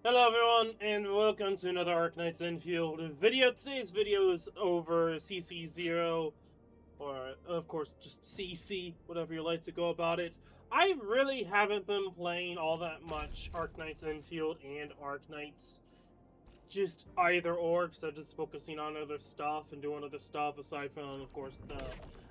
Hello everyone, and welcome to another Arknights Endfield video. Today's video is over CC0, or of course just CC, whatever you like to go about it. I really haven't been playing all that much Arknights Endfield and Arknights, just either or, because I'm just focusing on other stuff and doing other stuff aside from, of course, the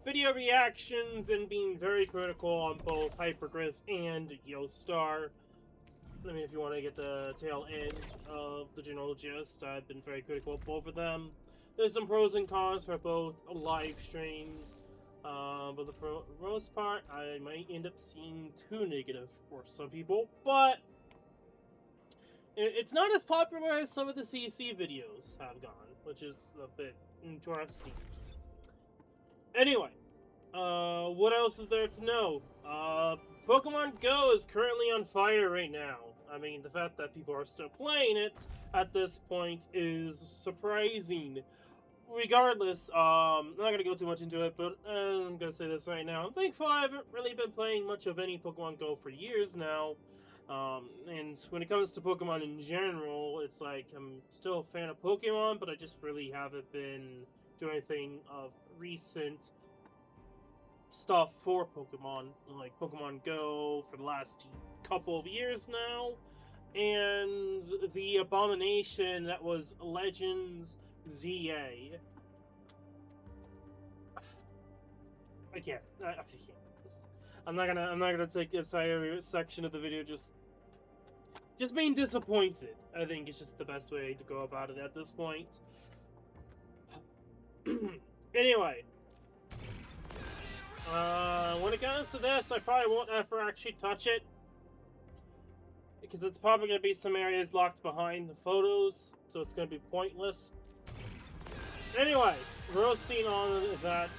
video reactions and being very critical on both Hypergriff and Yostar. I mean, if you want to get the tail end of the general gist, I've been very critical of both of them. There's some pros and cons for both live streams, but the most part, I might end up seeing too negative for some people, but it's not as popular as some of the CC videos have gone, which is a bit interesting. Anyway, what else is there to know? Pokemon Go is currently on fire right now. I mean, the fact that people are still playing it at this point is surprising. Regardless, I'm not going to go too much into it, but I'm going to say this right now. I'm thankful I haven't really been playing much of any Pokemon Go for years now. And when it comes to Pokemon in general, it's like I'm still a fan of Pokemon, but I just really haven't been doing anything of recent stuff for Pokemon, like Pokemon Go for the last couple of years now, and the abomination that was Legends ZA. I can't. I'm not gonna take this entire section of the video just being disappointed. I think it's just the best way to go about it at this point. Anyway. When it comes to this, I probably won't ever actually touch it, because it's probably going to be some areas locked behind the photos, so it's going to be pointless. Anyway, roasting on that,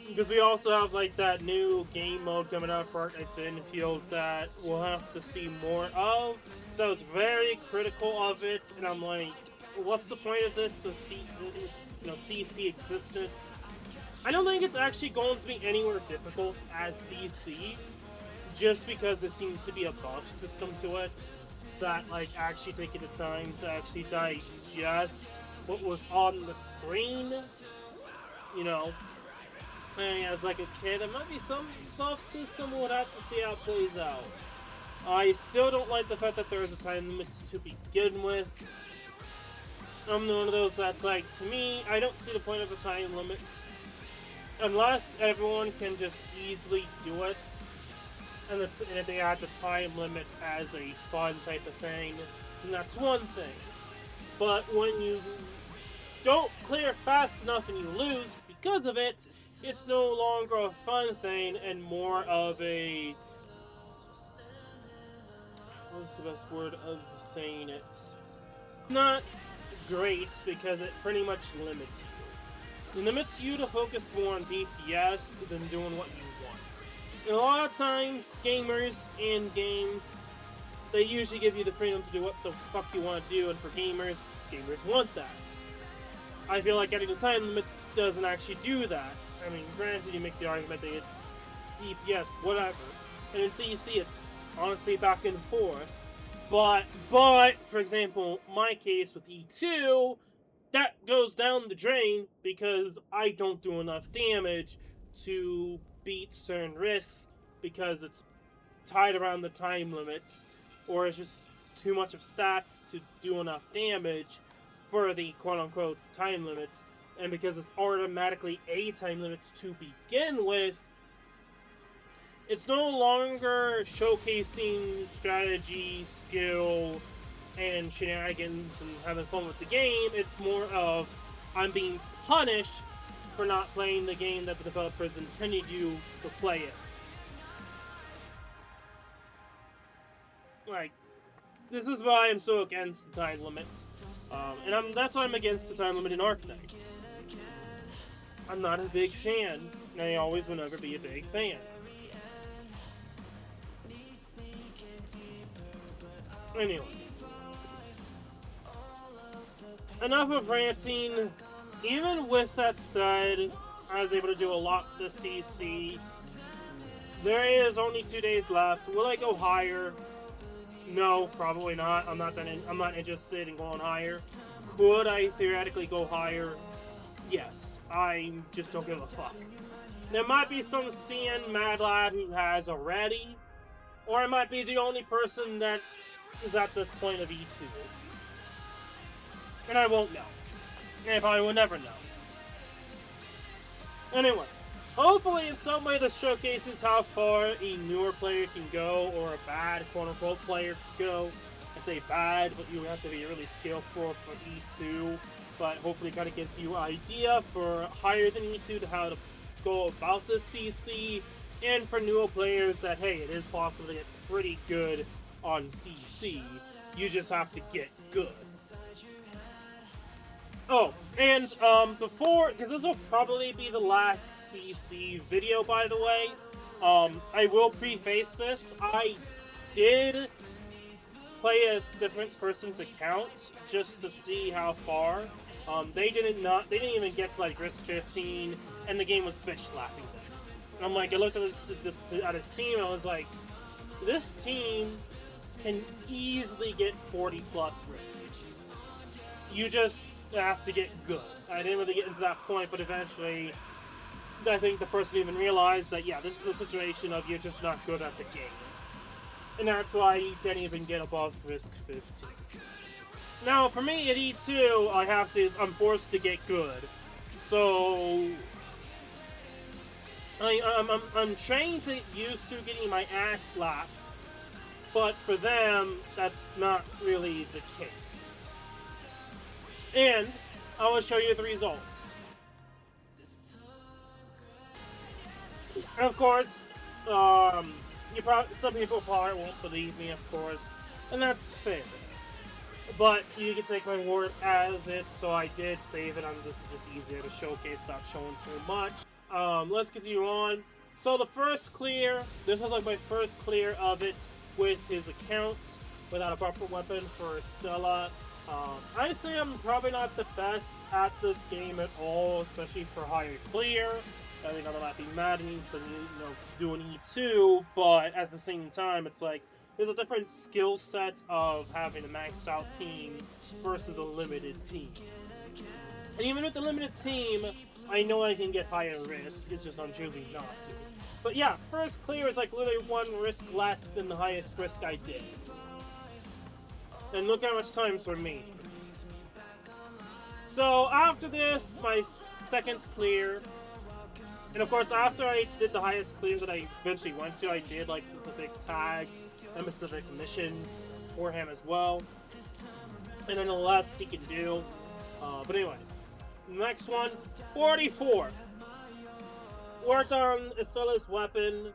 because we also have like that new game mode coming out for Arknights Endfield that we'll have to see more of, so it's very critical of it, and I'm like, what's the point of this, to see, CC existence? I don't think it's actually going to be anywhere difficult as CC, just because there seems to be a buff system to it that, like, actually taking the time to actually digest what was on the screen, you know. And I was like, okay, there might be some buff system, we'll have to see how it plays out. I still don't like the fact that there is a time limit to begin with. I'm one of those that's like, to me, I don't see the point of a time limit. Unless everyone can just easily do it, and if they add the time limit as a fun type of thing, then that's one thing. But when you don't clear fast enough and you lose because of it, it's no longer a fun thing and more of a... what's the best word of saying it? Not great, because it pretty much limits you. It limits you to focus more on DPS than doing what you want. And a lot of times, gamers in games, they usually give you the freedom to do what the fuck you want to do, and for gamers want that. I feel like getting the time limits doesn't actually do that. I mean, granted, you make the argument that it's DPS, whatever. And in CC, it's honestly back and forth. But, for example, my case with E2, that goes down the drain because I don't do enough damage to beat certain risks because it's tied around the time limits, or it's just too much of stats to do enough damage for the quote-unquote time limits, and because it's automatically a time limits to begin with, it's no longer showcasing strategy, skill, and shenanigans and having fun with the game. It's more of, I'm being punished for not playing the game that the developers intended you to play it. Like, this is why I'm so against the time limits. And that's why I'm against the time limit in Arknights. I'm not a big fan, and I always will never be a big fan. Anyway. Enough of ranting. Even with that said, I was able to do a lot this CC. There is only 2 days left. Will I go higher? No, probably not. I'm not interested in going higher. Could I theoretically go higher? Yes. I just don't give a fuck. There might be some CN Mad Lad who has already, or I might be the only person that is at this point of E2. And I won't know. And I probably will never know. Anyway, hopefully in some way this showcases how far a newer player can go, or a bad quote-unquote player can go. I say bad, but you have to be really skillful for E2. But hopefully it kind of gives you an idea for higher than E2 to how to go about this CC, and for newer players that, hey, it is possible to get pretty good on CC. You just have to get good. Oh, and before, because this will probably be the last CC video, by the way, I will preface this. I did play a different person's account just to see how far. They didn't even get to like risk 15, and the game was bitch slapping them. And I'm like, I looked at his team, and I was like, this team can easily get 40 plus risk. You just have to get good. I didn't really get into that point, but eventually, I think the person even realized that, yeah, this is a situation of you're just not good at the game. And that's why you can't even get above risk 15. Now, for me at E2, I'm forced to get good. So, I'm trained to used to getting my ass slapped, but for them, that's not really the case. And I will show you the results. And of course, some people probably won't believe me, of course, and that's fair. But you can take my word as it, so I did save it. This is just easier to showcase without showing too much. Let's continue on. So the first clear, this was like my first clear of it with his account, without a bumper weapon for Stella. I say I'm probably not the best at this game at all, especially for higher clear. I mean, I'm not being mad at me because I'm, doing E2, but at the same time, it's like, there's a different skill set of having a maxed out team versus a limited team. And even with the limited team, I know I can get higher risk, it's just I'm choosing not to. But yeah, first clear is like literally one risk less than the highest risk I did. And look how much time's for me. So after this, my second clear, and of course after I did the highest clear that I eventually went to, I did like specific tags and specific missions for him as well. And then the last he can do. But anyway, next one, 44. Worked on Estella's weapon,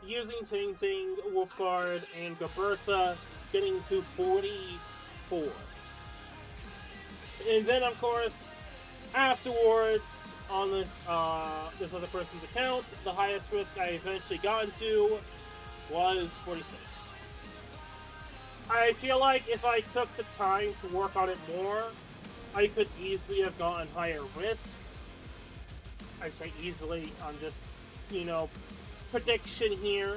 using Ting Ting, Wolfguard, and Gaberta, getting to 44. And then, of course, afterwards, on this other person's account, the highest risk I eventually got into was 46. I feel like if I took the time to work on it more, I could easily have gotten higher risk. I say easily, I'm just, prediction here.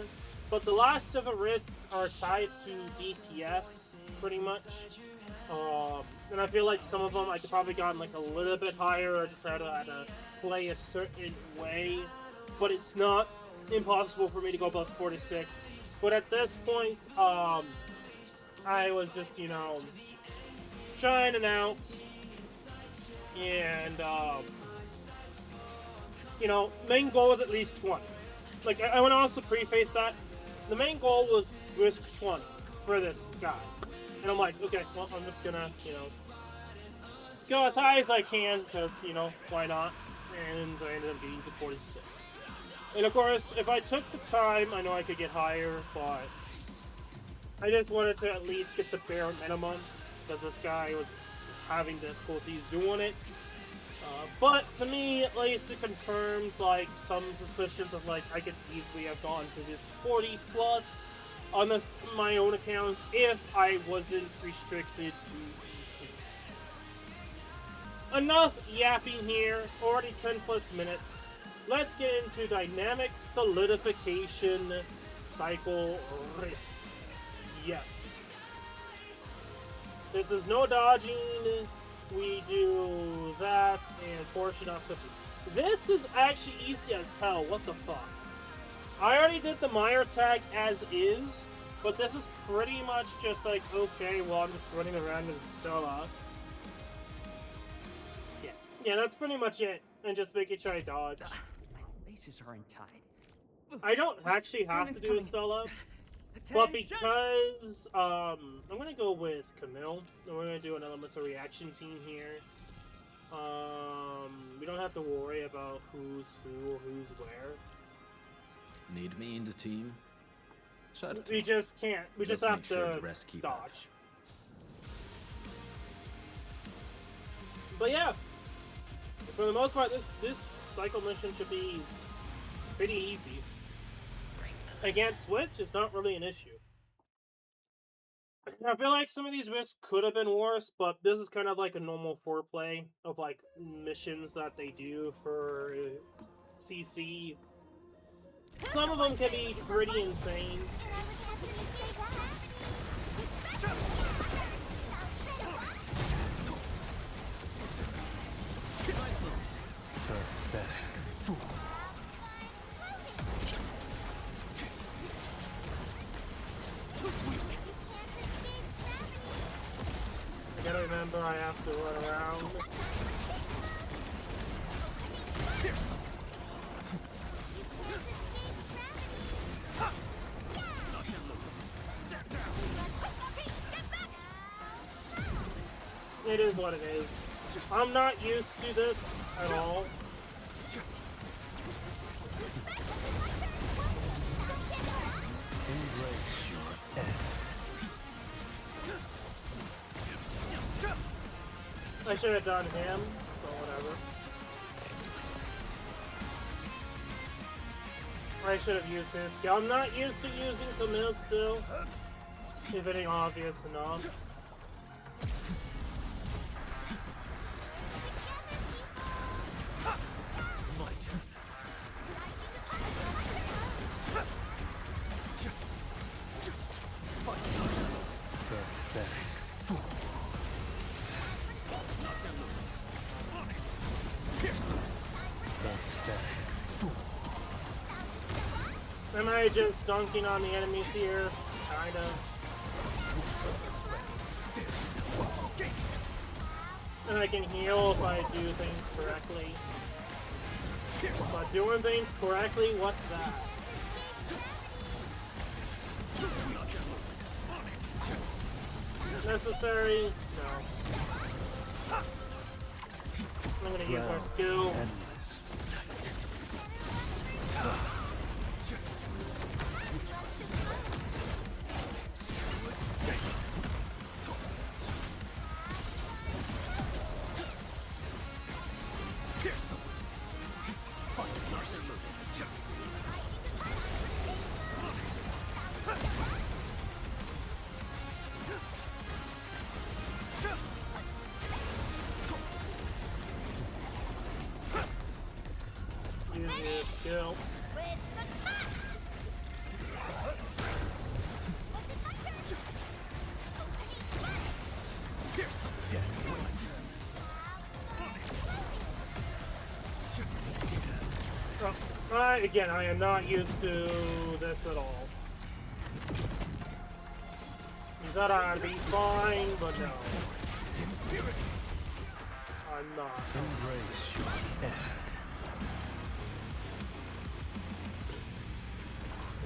But the last of the risks are tied to DPS, pretty much. And I feel like some of them I could probably gotten like a little bit higher, or just had to play a certain way. But it's not impossible for me to go above 46. But at this point, I was just, trying it out. And, main goal was at least 20. Like, I want to also preface that. The main goal was risk 20 for this guy. And I'm like, okay, well, I'm just gonna, go as high as I can, because, why not? And I ended up getting to 46. And of course, if I took the time, I know I could get higher, but I just wanted to at least get the bare minimum, because this guy was having difficulties doing it. But to me, at least, it confirms like some suspicions of like I could easily have gone to this 40 plus on this my own account if I wasn't restricted to E2. Enough yapping here. Already 10 plus minutes. Let's get into dynamic solidification cycle risk. Yes. This is no dodging. We do that and portion off switching. This is actually easy as hell. What the fuck? I already did the Mire tag as is, but this is pretty much just like, okay, well, I'm just running around with Stella. Yeah, that's pretty much it. And just making sure I dodge. My laces are untied. I don't actually have to do a Stella, but because I'm gonna go with Camille, and we're gonna do an elemental reaction team here. We don't have to worry about who's who or who's where. Need me in the team? We just can't. We just have to dodge. But yeah, for the most part, this cycle mission should be pretty easy. Against Switch, it's not really an issue. I feel like some of these risks could have been worse, but this is kind of like a normal foreplay of like missions that they do for CC. Some of them can be pretty insane. Pathetic fool. I gotta remember I have to run around. It is what it is. I'm not used to this at all. Embrace your end. I should have done him, but whatever. I should have used his skill. I'm not used to using Camille still. If it ain't obvious enough. Am I just dunking on the enemies here? Kinda. And I can heal if I do things correctly. But doing things correctly, what's that? Necessary? No. I'm gonna use our skill. Use your skill. Again, I am not used to this at all. He said I'd be fine, but no. I'm not. Embrace your end.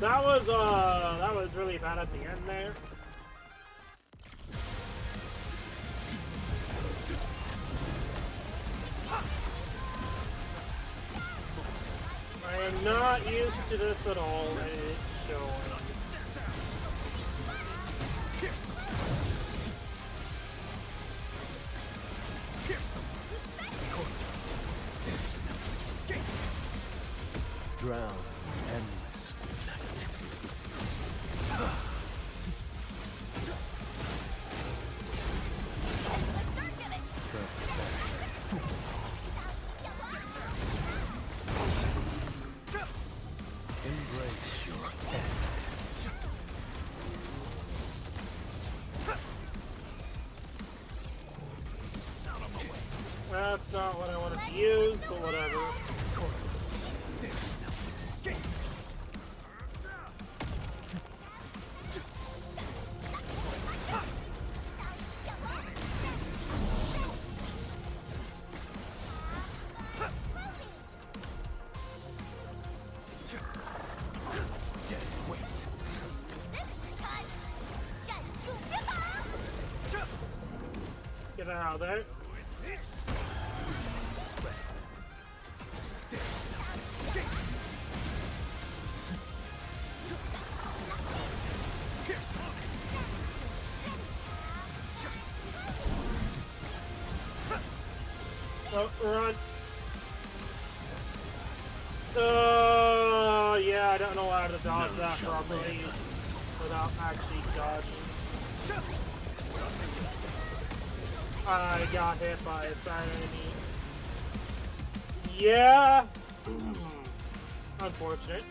That was really bad at the end there. I am not used to this at all, and it's showing. Drown endless night. Embrace your end. That's not what I wanted to use, but whatever. There's no escape. Dead weight. Get out of there. There's no escape. Oh, run. Yeah, I don't know how to dodge that properly without actually dodging. I got hit by a silent enemy. Yeah. Unfortunate.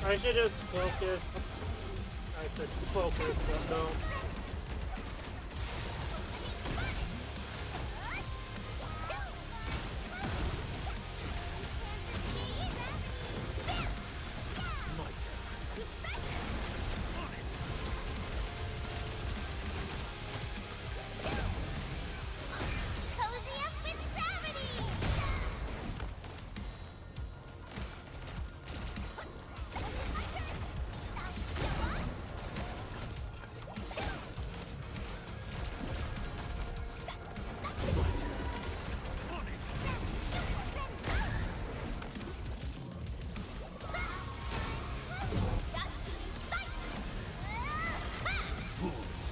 I should just focus. I said focus, but no.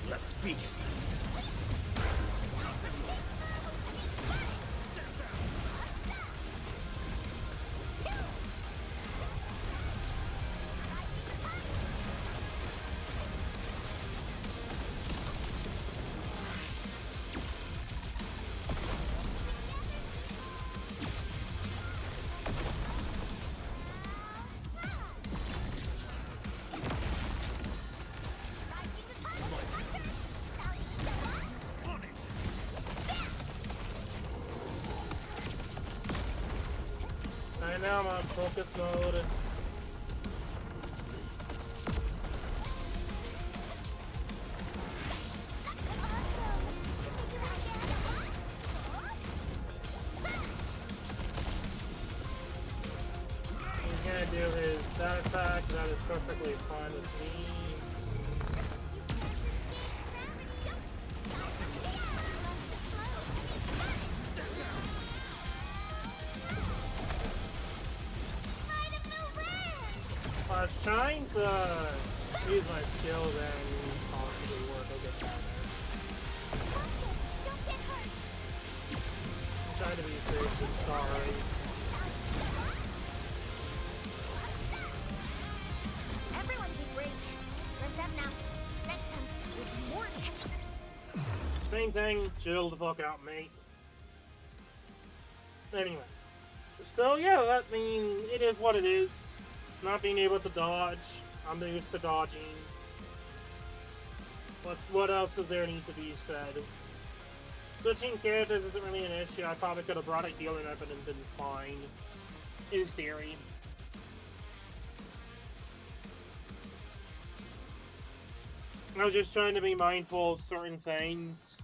Let's feast. Right now I'm on focus mode. He's gonna do his that attack, that is perfectly fine with me. I was trying to use my skills and possibly work. I'll get down there. I'm trying to be safe and sorry. Everyone did great. Rest up now. Next time, with more next. Same thing, chill the fuck out, mate. Anyway. So yeah, I mean, it is what it is. Not being able to dodge. I'm used to dodging. What else does there need to be said? Switching characters isn't really an issue. I probably could have brought a healing weapon and been fine. In theory. I was just trying to be mindful of certain things.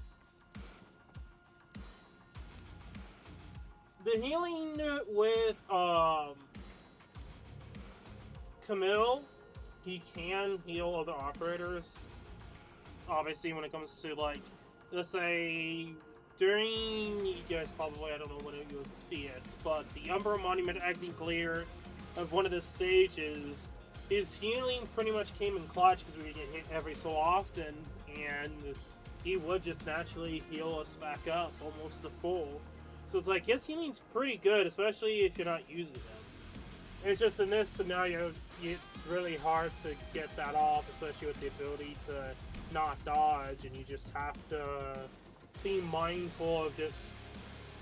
The healing with, Camille, he can heal other operators. Obviously, when it comes to, like, let's say, during, you guys probably, I don't know when you'll see it, but the Umbra Monument acting clear of one of the stages, his healing pretty much came in clutch because we would get hit every so often, and he would just naturally heal us back up almost to full. So it's like, his healing's pretty good, especially if you're not using it. It's just in this scenario, it's really hard to get that off, especially with the ability to not dodge, and you just have to be mindful of just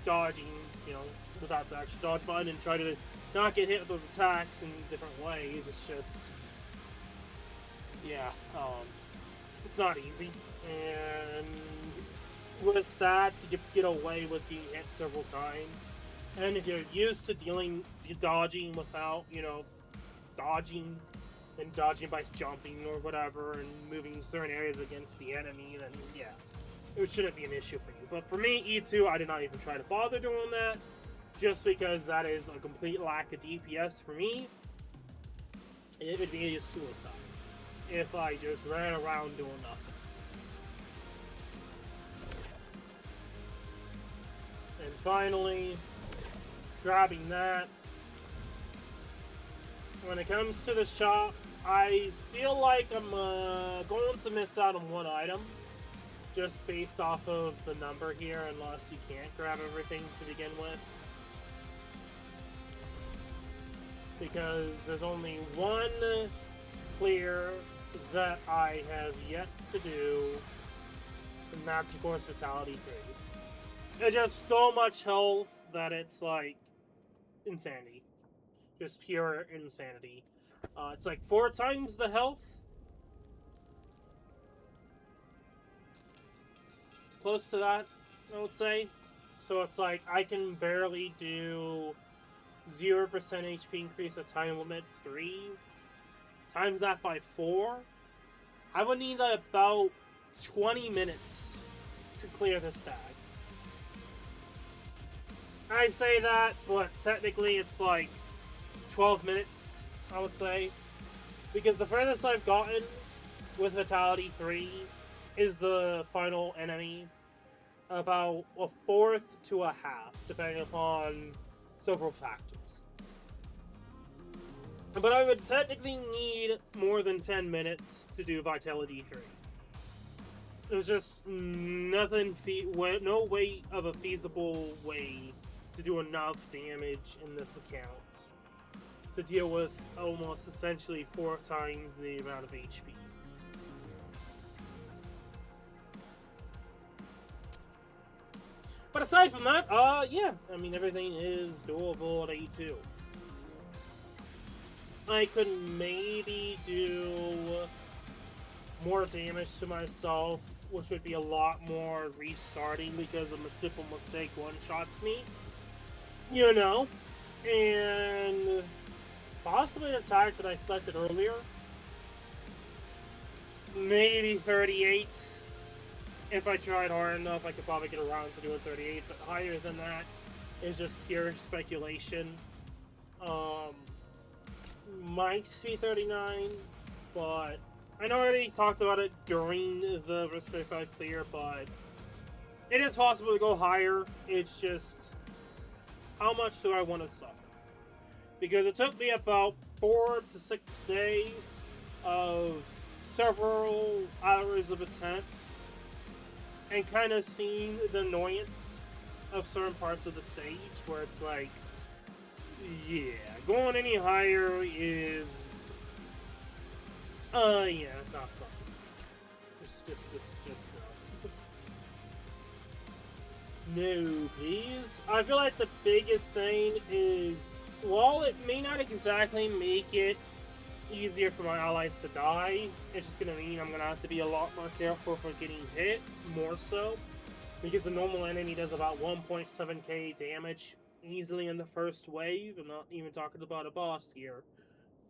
dodging, you know, without the actual dodge button, and try to not get hit with those attacks in different ways. It's just, yeah, it's not easy. And with stats, you get away with being hit several times. And if you're used to dodging without, dodging and dodging by jumping or whatever and moving certain areas against the enemy, then yeah, it shouldn't be an issue for you. But for me, E2, I did not even try to bother doing that, just because that is a complete lack of DPS for me. It would be a suicide if I just ran around doing nothing. And finally, grabbing that. When it comes to the shop, I feel like I'm going to miss out on one item, just based off of the number here, unless you can't grab everything to begin with. Because there's only one clear that I have yet to do, and that's of course Fatality 3. It's just so much health that it's like insanity. Just pure insanity. It's like 4 times the health. Close to that, I would say. So it's like I can barely do 0% HP increase at time limit 3. Times that by 4. I would need about 20 minutes to clear this tag. I say that, but technically it's like 12 minutes, I would say. Because the furthest I've gotten with Fatality 3 is the final enemy. About a fourth to a half, depending upon several factors. But I would technically need more than 10 minutes to do Vitality 3. There's just nothing, no way of a feasible way to do enough damage in this account to deal with almost essentially 4 times the amount of HP. But aside from that, yeah, I mean, everything is doable at A2. I could maybe do more damage to myself, which would be a lot more restarting because of a simple mistake one-shots me. And possibly an attack that I selected earlier. Maybe 38. If I tried hard enough, I could probably get around to doing 38, but higher than that is just pure speculation. Might be 39, but I know I already talked about it during the Risk 35 clear, but it is possible to go higher. It's just, how much do I want to suffer? Because it took me about 4 to 6 days of several hours of attempts and kind of seeing the annoyance of certain parts of the stage where it's like, yeah, going any higher is, yeah, not fun. Just no. No, please. I feel like the biggest thing is, while it may not exactly make it easier for my allies to die, it's just gonna mean I'm gonna have to be a lot more careful for getting hit, more so, because the normal enemy does about 1.7k damage easily in the first wave. I'm not even talking about a boss here,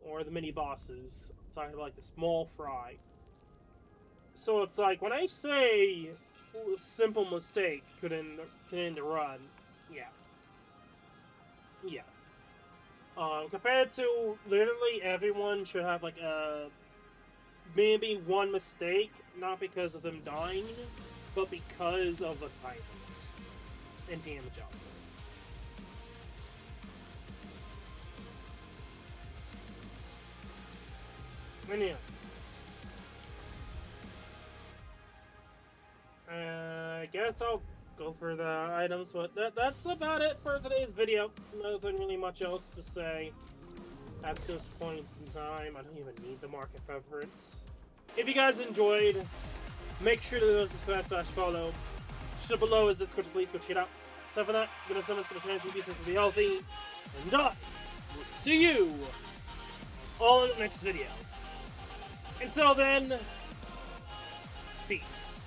or the mini bosses. I'm talking about like the small fry. So it's like, when I say a simple mistake could end the run, yeah. Compared to literally everyone should have like maybe one mistake, not because of them dying, but because of a time limit and damage output. Anyway, I guess I'll go for the items, but that's about it for today's video. Nothing really much else to say at this point in time. I don't even need the market preference. If you guys enjoyed, make sure to /follow. Shit below is Discord, please go check it out. Except for that, gonna summon, gonna chance, be safe, be healthy, and I will see you all in the next video. Until then, peace.